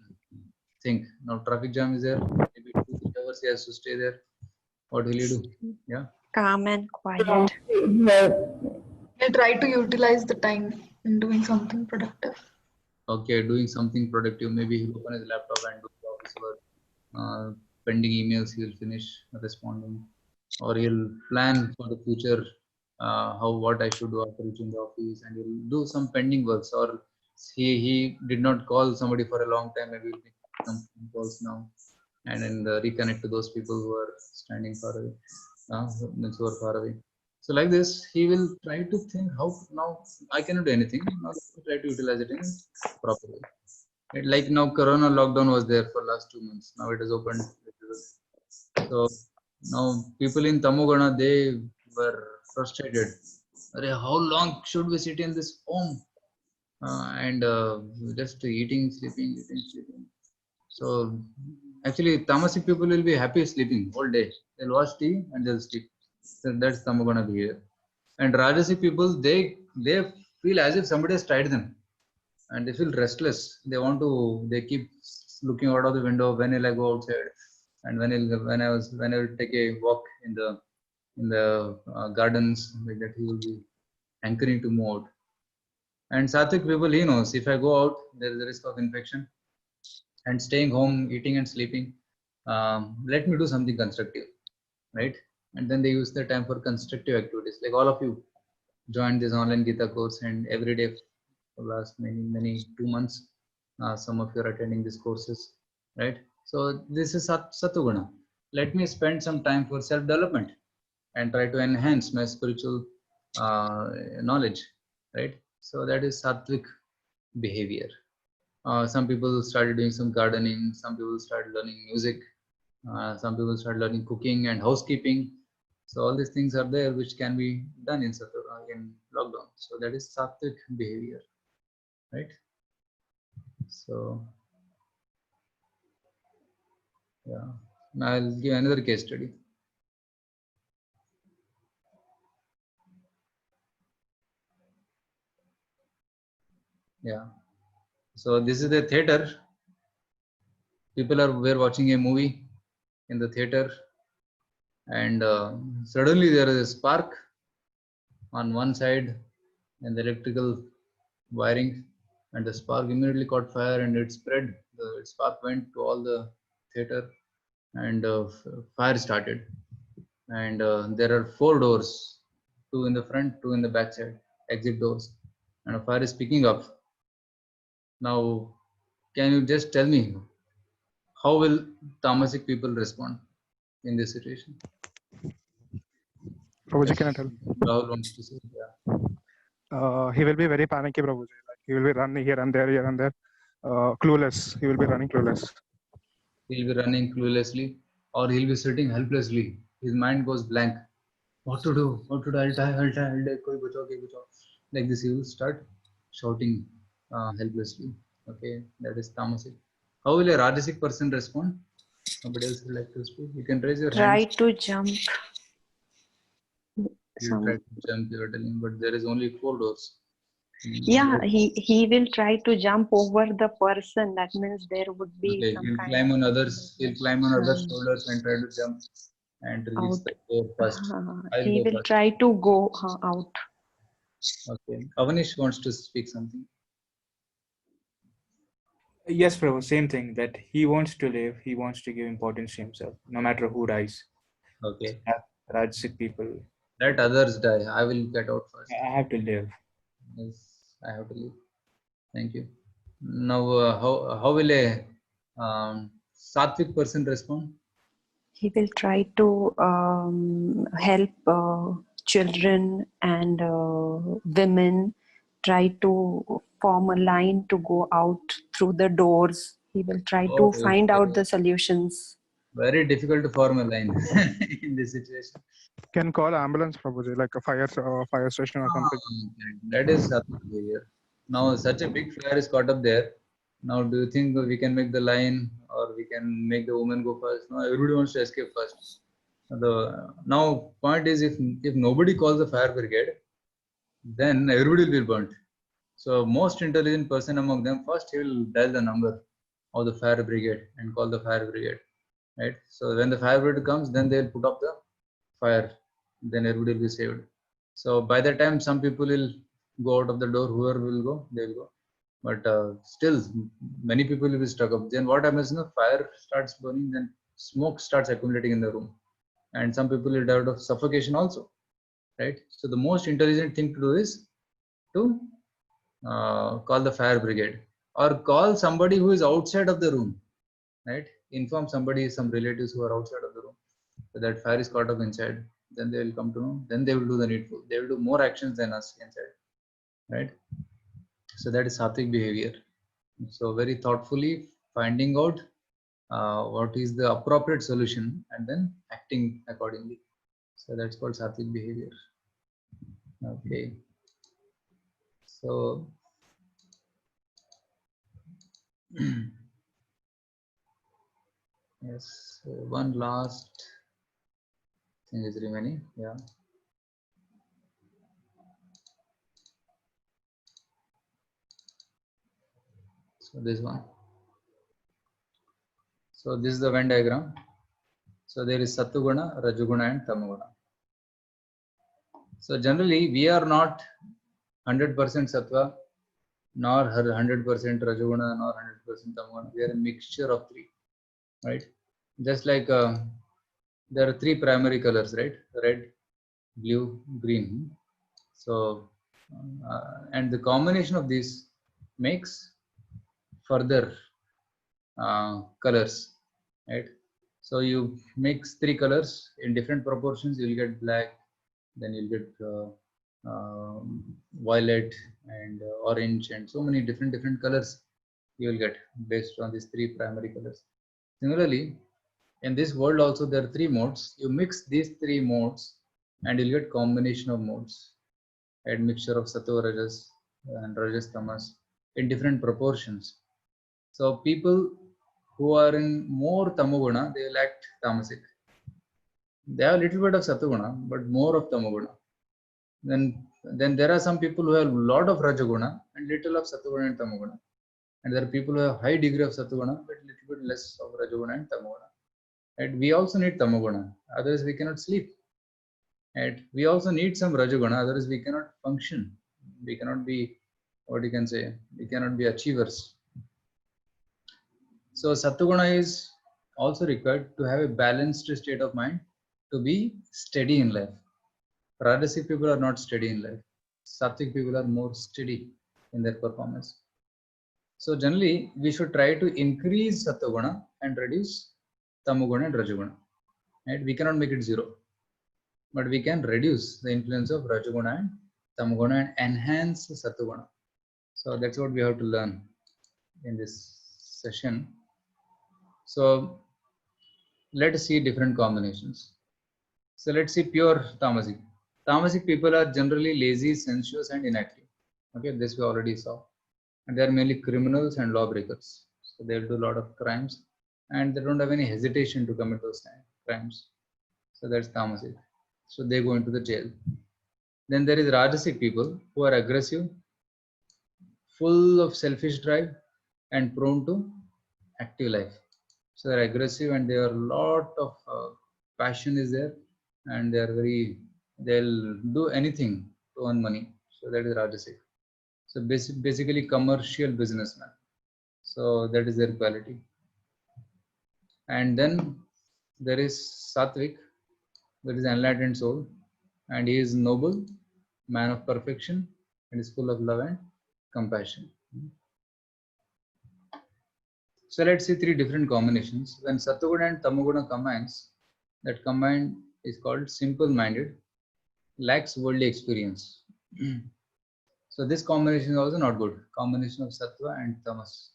think? Now traffic jam is there, maybe 2-3 hours he has to stay there. What will he do? Yeah. Calm and quiet. He'll try to utilize the time in doing something productive. Okay, doing something productive. Maybe he'll open his laptop and do office work. Pending emails he will finish responding, or he'll plan for the future, what I should do after reaching the office, and he'll do some pending works. Or he did not call somebody for a long time, maybe he'll make some phone calls now and then reconnect to those people who are standing far away, who are far away. So like this, he will try to think how now I cannot do anything. Now let me try to utilize it in properly. Like now, Corona lockdown was there for last 2 months. Now it is opened. So now people in Tamogana, they were frustrated. How long should we sit in this home and just eating, sleeping? So actually, Tamasic people will be happy sleeping all day. They'll watch TV and they'll sleep. So that's tamoguna behavior. And Rajasic people, they feel as if somebody has tried them, and they feel restless. They keep looking out of the window when will I go outside, and when I will take a walk in the gardens, like that he will be hankering to move out. And Sattvic people, he knows if I go out, there is a risk of infection, and staying home, eating and sleeping. Let me do something constructive, right? And then they use their time for constructive activities. Like all of you joined this online Gita course, and every day for the last many 2 months, some of you are attending these courses, right? So this is Satuguna. Let me spend some time for self-development and try to enhance my spiritual knowledge, right? So that is Sattvic behavior. Some people started doing some gardening, some people started learning music, some people started learning cooking and housekeeping. So all these things are there which can be done in in lockdown. So that is Sattvic behavior, right? So yeah, now I'll give another case study. Yeah, so this is the theater. People were watching a movie in the theater, and suddenly there is a spark on one side and the electrical wiring, and the spark immediately caught fire and it spread. The spark went to all the theater, and fire started. And there are 4 doors, 2 in the front, 2 in the back side, exit doors, and a fire is picking up. Now, can you just tell me how will tamasic people respond in this situation? Prabhuji, Yes, can I tell? Rahul wants to say. Yeah. He will be very panicky, Prabhuji. Like he will be running here and there, clueless. He will be running clueless. He'll be running cluelessly, or he'll be sitting helplessly. His mind goes blank. What to do? What to do? I'll die, I'll die, I'll die. Koi bachao, koi bachao. Like this, he will start shouting helplessly. Okay, that is tamasic. How will a rajasic person respond? Somebody else would like to speak. You can raise your Try hands. to jump. You try to jump, you are telling, but there is only 4 doors. Yeah, he will try to jump over the person. That means there would be Okay, some he'll kind climb of on others. He'll climb on others' um, shoulders and try to jump and reach out. the door first. I'll He go will first. try to go out. Okay, Avanish wants to speak something. Yes, Prabhu, same thing that he wants to live, he wants to give importance to himself, no matter who dies. Okay, Rajasic people, let others die. I will get out first. I have to live. Yes, I have to leave. Thank you. Now, how will a sattvic person respond? He will try to help children and women, try to form a line to go out through the doors. He will try Oh, to find out the solutions. very difficult to form a line in this situation. Can call ambulance, Prabhuji, like a fire station or something. That is sattvic behavior. Now, such a big fire is caught up there. Now, do you think we can make the line, or we can make the woman go first? No, everybody wants to escape first. Now point is, if nobody calls the fire brigade, then everybody will be burnt. So most intelligent person among them, first he will dial the number of the fire brigade and call the fire brigade, right? So when the fire brigade comes, then they'll put up the fire, then everybody will be saved. So by the time some people will go out of the door, whoever will go, they will go. But still, many people will be stuck up. Then what happens? Fire starts burning, then smoke starts accumulating in the room, and some people will die out of suffocation also, right? So the most intelligent thing to do is to call the fire brigade, or call somebody who is outside of the room, right? Inform somebody, some relatives who are outside of the room, so that fire is caught up inside. Then they will come to know. Then they will do the needful. They will do more actions than us inside, right? So that is sattvic behavior. So very thoughtfully finding out what is the appropriate solution and then acting accordingly. So that's called sattvic behavior. Okay. So yes, one last thing is remaining. Yeah. So this one. So this is the Venn diagram. So there is Sattuguna, Rajoguna and Tamoguna. So generally we are not 100% Sattva, nor 100% Rajoguna, nor 100% Tamoguna. We are a mixture of three, right? Just like there are three primary colors, right? Red, blue, green. So and the combination of these makes further colors, right? So you mix three colors in different proportions, you'll get black, then you'll get violet and orange, and so many different colors you will get based on these three primary colors. Similarly, in this world also there are three modes. You mix these three modes and you'll get combination of modes, and mixture of sattva, rajas and rajas, tamas in different proportions. So people who are in more tamoguna, they will act tamasic. They have a little bit of sattva, but more of tamoguna. Then there are some people who have a lot of rajaguna and little of sattva and tamoguna. And there are people who have high degree of sattva but little bit less of rajaguna and tamoguna. And we also need tamoguna, otherwise we cannot sleep. And we also need some rajaguna, otherwise we cannot function. We cannot be, what you can say, we cannot be achievers. So sattva is also required to have a balanced state of mind, to be steady in life. Rajasic people are not steady in life. Sattvic people are more steady in their performance. So generally, we should try to increase sattva and reduce tamoguna and rajaguna. Right? We cannot make it zero, but we can reduce the influence of rajaguna and tamoguna and enhance sattva. So that's what we have to learn in this session. So let us see different combinations. So let's see pure tamasic. Tamasic people are generally lazy, sensuous, and inactive. Okay, this we already saw. And they are mainly criminals and lawbreakers. So they will do a lot of crimes, and they don't have any hesitation to commit those crimes. So that's tamasic. So they go into the jail. Then there is rajasic people who are aggressive, full of selfish drive, and prone to active life. So they're aggressive and there are a lot of passion is there, and they'll do anything to earn money. So that is rajasic. So basically commercial businessman. So that is their quality. And then there is sattvic, that is enlightened soul, and he is noble, man of perfection, and is full of love and compassion. So let's see three different combinations. When sattva and tamoguna combines, that combined is called simple-minded, lacks worldly experience. So this combination is also not good. Combination of sattva and tamas,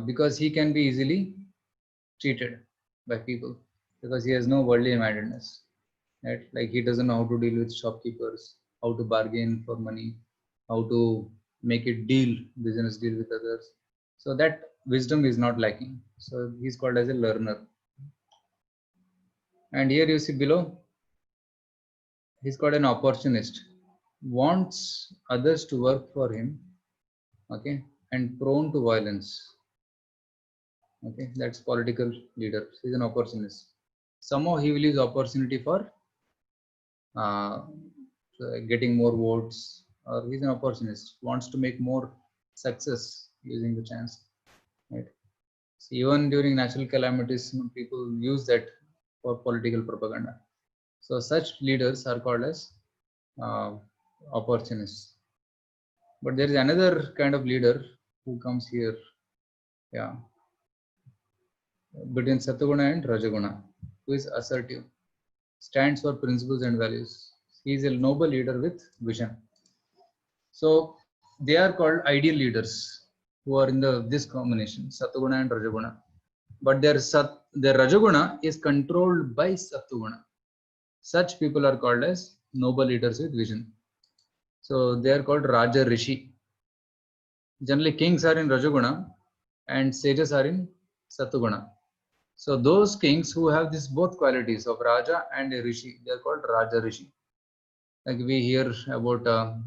because he can be easily cheated by people because he has no worldly mindedness. Right? Like he doesn't know how to deal with shopkeepers, how to bargain for money, how to make a business deal with others. So that wisdom is not lacking. So he's called as a learner. And here you see below, he's called an opportunist. Wants others to work for him, okay, and prone to violence. Okay, that's political leader. He's an opportunist. Somehow he will use opportunity for getting more votes, or he's an opportunist, wants to make more success using the chance. Right? So even during natural calamities, people use that for political propaganda. So such leaders are called as opportunists. But there is another kind of leader who comes here, yeah, between Sattva and Rajaguna, who is assertive, stands for principles and values. He is a noble leader with vision. So they are called ideal leaders who are in this combination, Sattva and Rajaguna. But their Rajaguna is controlled by Sattva. Such people are called as noble leaders with vision. So they are called Raja Rishi. Generally, kings are in Rajaguna and sages are in Sattva. So those kings who have these both qualities of Raja and a Rishi, they are called Raja Rishi. Like we hear about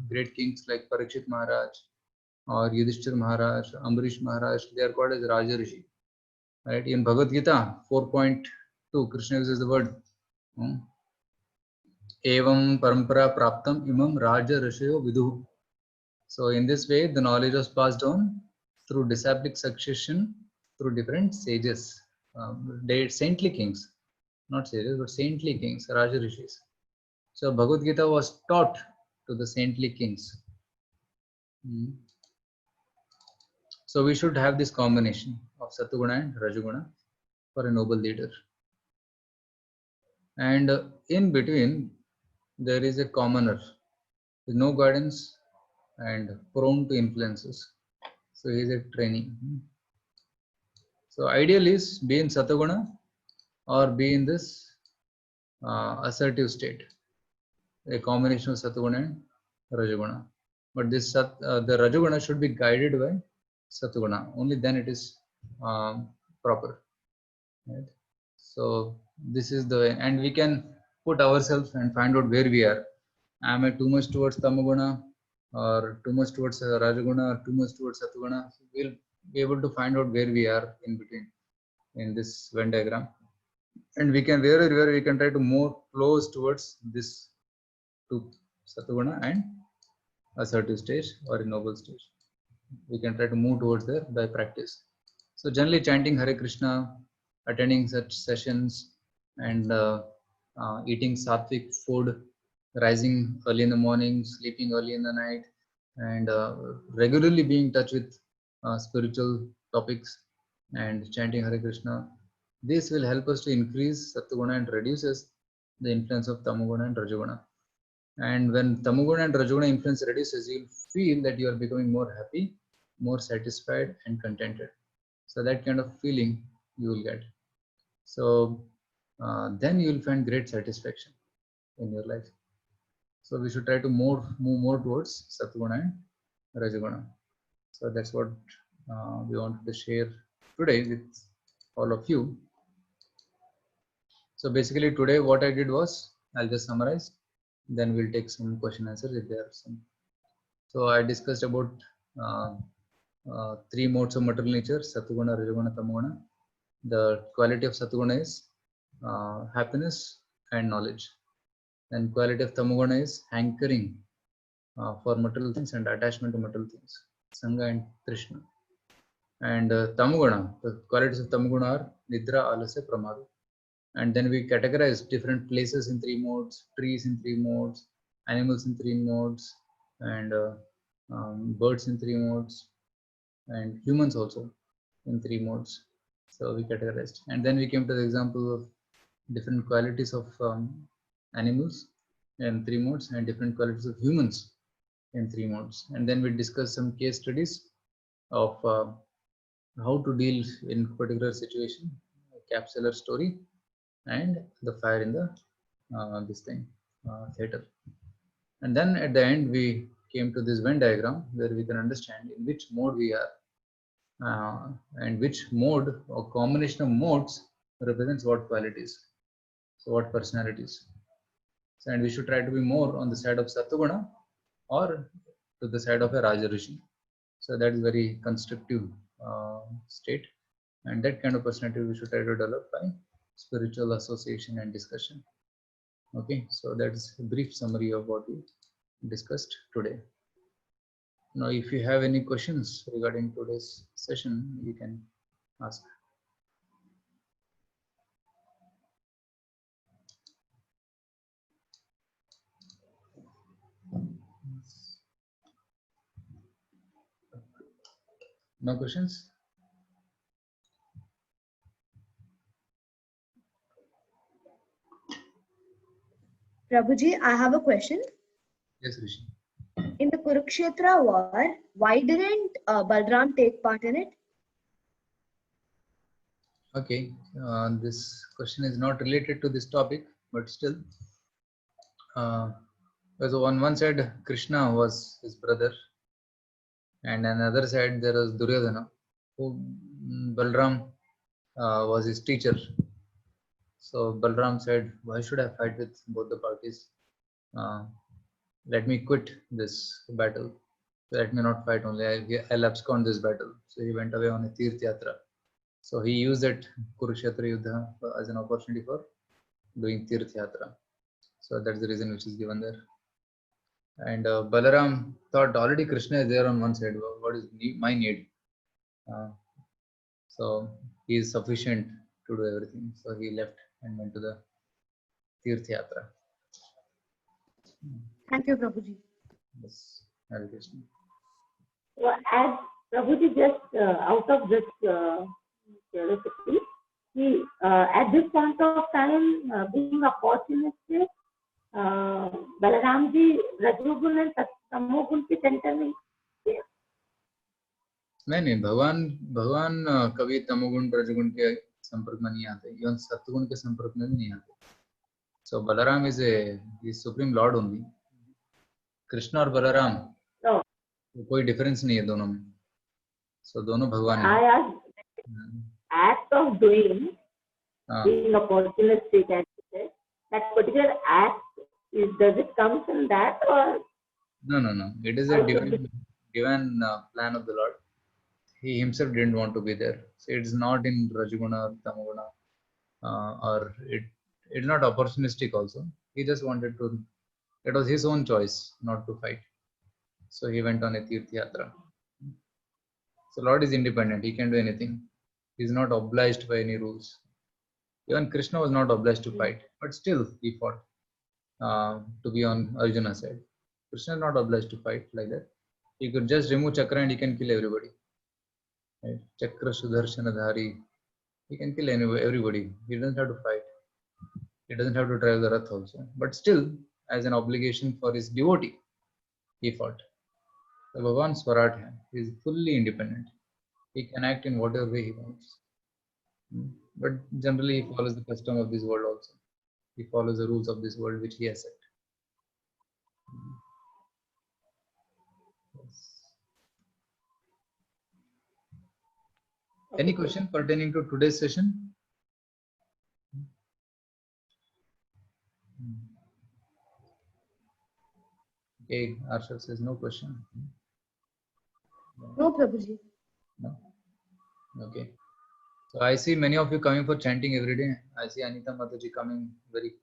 great kings like Parikshit Maharaj or Yudhishthir Maharaj, Ambarish Maharaj, they are called as Raja Rishi. Right? In Bhagavad Gita 4.2, Krishna uses the word Evam Parampara Praptam Imam Raja Rishayo Vidu. So in this way, the knowledge was passed on through disciplic succession through different sages, saintly kings, not sages, but saintly kings, Raja Rishis. So Bhagavad Gita was taught to the saintly kings. So we should have this combination of Satuguna and Rajaguna for a noble leader. And in between, there is a commoner with no guidance and prone to influences. So he is a trainee. So ideal is be in Sataguna or be in this assertive state, a combination of Sataguna and Rajaguna. But this the Rajaguna should be guided by Sataguna. Only then it is proper. Right? So this is the, and we can put ourselves and find out where we are. Am I too much towards Tamaguna or too much towards Rajaguna or too much towards Sataguna? So we'll be able to find out where we are in between in this Venn diagram. And we can, wherever we can try to move close towards this to Sataguna and assertive stage or a noble stage. We can try to move towards there by practice. So generally chanting Hare Krishna, attending such sessions, and eating sattvic food, rising early in the morning, sleeping early in the night, and regularly being in touch with spiritual topics and chanting Hare Krishna. This will help us to increase Sattva and reduces the influence of Tamaguna and Rajaguna. And when Tamaguna and Rajaguna influence reduces, you'll feel that you are becoming more happy, more satisfied and contented. So that kind of feeling you will get. So then you will find great satisfaction in your life. So we should try to move more towards Sattva and Rajaguna. So that's what we wanted to share today with all of you. So basically today what I did was, I'll just summarize, then we'll take some question answers if there are some. So I discussed about 3 modes of material nature, Sattva, Rajaguna, Tamaguna. The quality of Sattva is happiness and knowledge. And quality of Tamaguna is hankering for material things and attachment to material things, Sangha and Trishna. And Tamaguna, the qualities of Tamaguna are Nidra, Alasya, Pramada. And then we categorize different places in 3 modes, trees in 3 modes, animals in 3 modes, and birds in 3 modes, and humans also in 3 modes. So we categorized. And then we came to the example of different qualities of animals in 3 modes and different qualities of humans in 3 modes. And then we discussed some case studies of how to deal in particular situation, a capsular story, and the fire in the theater. And then at the end we came to this Venn diagram where we can understand in which mode we are and which mode or combination of modes represents what qualities, so what personalities. So, and we should try to be more on the side of Sattva or to the side of a Raja Rishi. So that is very constructive state, and that kind of personality we should try to develop by spiritual association and discussion. Okay, so that is a brief summary of what we discussed today. Now, if you have any questions regarding today's session, you can ask. No questions? Prabhuji, I have a question. Yes, Rishi. In the Kurukshetra war, why didn't Balram take part in it? Okay, this question is not related to this topic, but still. Because on one side, Krishna was his brother, and on the other side, there was Duryodhana, who Balram was his teacher. So Balram said, why should I fight with both the parties? Let me quit this battle. Let me not fight only. I'll abscond this battle. So he went away on a Tirth Yatra. So he used that Kurukshetra Yuddha as an opportunity for doing Tirth Yatra. So that's the reason which is given there. And Balaram thought already Krishna is there on one side. What is my need? So he is sufficient to do everything. So he left and went to the Tirth Yatra. Thank you, Prabhuji. Yes, Hare Krishna. So as Prabhuji, just out of this curiosity, he at this point of time, being opportunistic, Balaramji Rajogun and Tamogun के centre में नहीं भगवान कभी तमोगुण रजोगुण के संपर्क में नहीं आते, इवन सत्वगुण के संपर्क में भी नहीं आते. So Balaram is supreme lord only. Krishna और बलराम कोई डिफरेंस नहीं है दोनों में. So दोनों भगवान हैं. Act of doing, being opportunistic, that particular act does it come from that or? No. It is a divine plan of the Lord. He himself didn't want to be there. So it's not in Rajaguna or Tamaguna, or it's not opportunistic also. He just wanted to. It was his own choice not to fight. So he went on a Tirth Yatra. So Lord is independent. He can do anything. He is not obliged by any rules. Even Krishna was not obliged to fight, but still he fought to be on Arjuna's side. Krishna is not obliged to fight like that. He could just remove Chakra and he can kill everybody. Right? Chakra Sudarshanadhari. He can kill everybody. He doesn't have to fight. He doesn't have to drive the Rath also. But still, as an obligation for his devotee, he fought. So Bhagavan Swarat hai. He is fully independent. He can act in whatever way he wants. But generally, he follows the custom of this world also. He follows the rules of this world which he has set. Yes. Any question pertaining to today's session? Okay, Arshad says no question. No, Prabhuji. No. Okay. So I see many of you coming for chanting every day. I see Anita Mataji coming very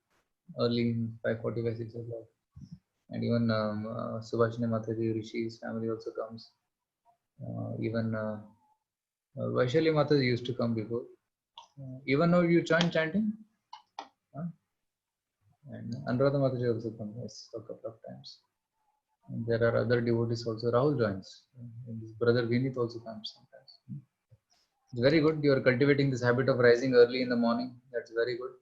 early, 5:45, 6 o'clock. And even Subhashini Mataji, Rishi's family also comes. Even Vaishali Mataji used to come before. Even now you join chanting? And Anuradha Mataji also comes a couple of times. And there are other devotees also. Rahul joins. And his brother Vinit also comes sometimes. It's very good. You are cultivating this habit of rising early in the morning. That's very good.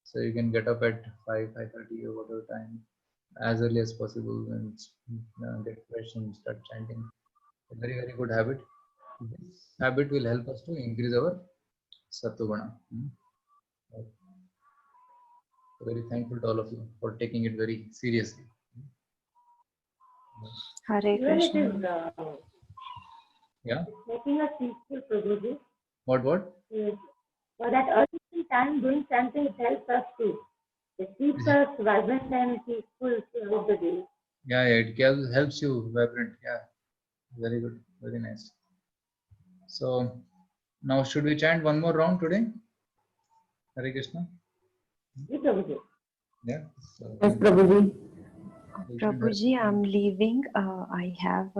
So you can get up at 5:30 or whatever time, as early as possible, and get fresh and start chanting. A very, very good habit. This habit will help us to increase our Sattva-guna. Very thankful to all of you for taking it very seriously. Hare Even it is Krishna. Yeah. making us peaceful, Prabhuji. What? For that early time doing chanting, it helps us too. It keeps us vibrant and peaceful throughout the day. Yeah, it helps you vibrant. Yeah, very good, very nice. So now should we chant one more round today? Hare Krishna. Yes, Prabhuji. Yeah. So, Yes, Prabhuji. Prabhuji, I'm leaving. I have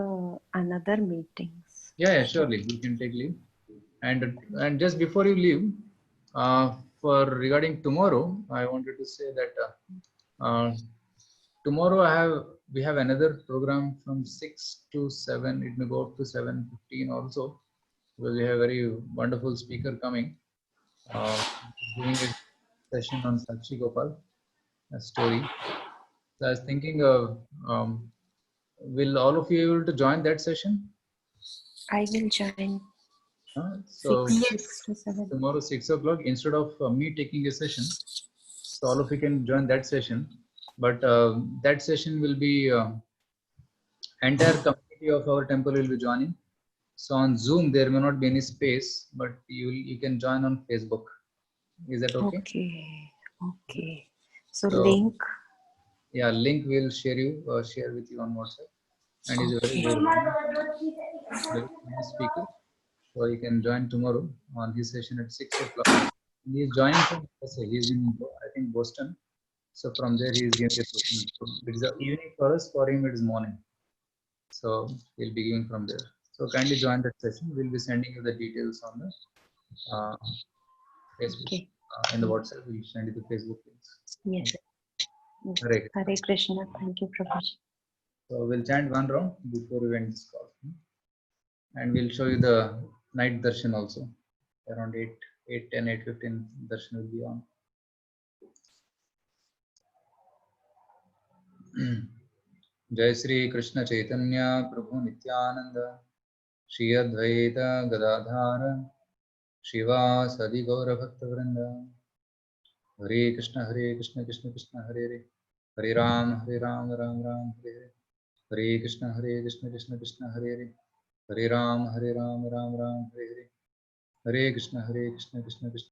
another meetings. Yeah, surely you can take leave. And just before you leave, for regarding tomorrow, I wanted to say that tomorrow we have another program from 6 to 7. It may go up to 7:15 also, because we have a very wonderful speaker coming, doing a session on Sakshi Gopal, a story. So I was thinking, will all of you able to join that session? I will join So 6 to 7. tomorrow 6 o'clock, instead of me taking a session, so all of you can join that session. But that session will be entire community of our temple will be joining. So on Zoom there may not be any space, but you can join on Facebook. Is that okay? Okay. So So, link. yeah, link we'll share with you on WhatsApp, and he's a Okay. very nice speaker. So you can join tomorrow on his session at 6 o'clock. He is joining from USA. He's in, I think, Boston. So from there he is giving a session. So it is evening for us. For him it is morning. So he'll be giving from there. So kindly join that session. We'll be sending you the details on the Facebook. Okay. In the WhatsApp, we'll send you the Facebook links. Yes. Okay. Hare Krishna. Thank you, Prabhuji. So we'll chant one round before we end this call. And we'll show you the night darshan also. Around 8:10, 8:15 darshan will be on. Jai Sri Krishna Chaitanya Prabhu Nityananda Shri Advaita Gadadhara Shiva Sadi Gaura Bhakta Vrinda Hare Krishna Krishna Krishna Hare Hare Ram Ram Ram Hare Hare Krishna Krishna Krishna Hare Hare Ram Ram Ram Hare Hare Krishna Krishna Krishna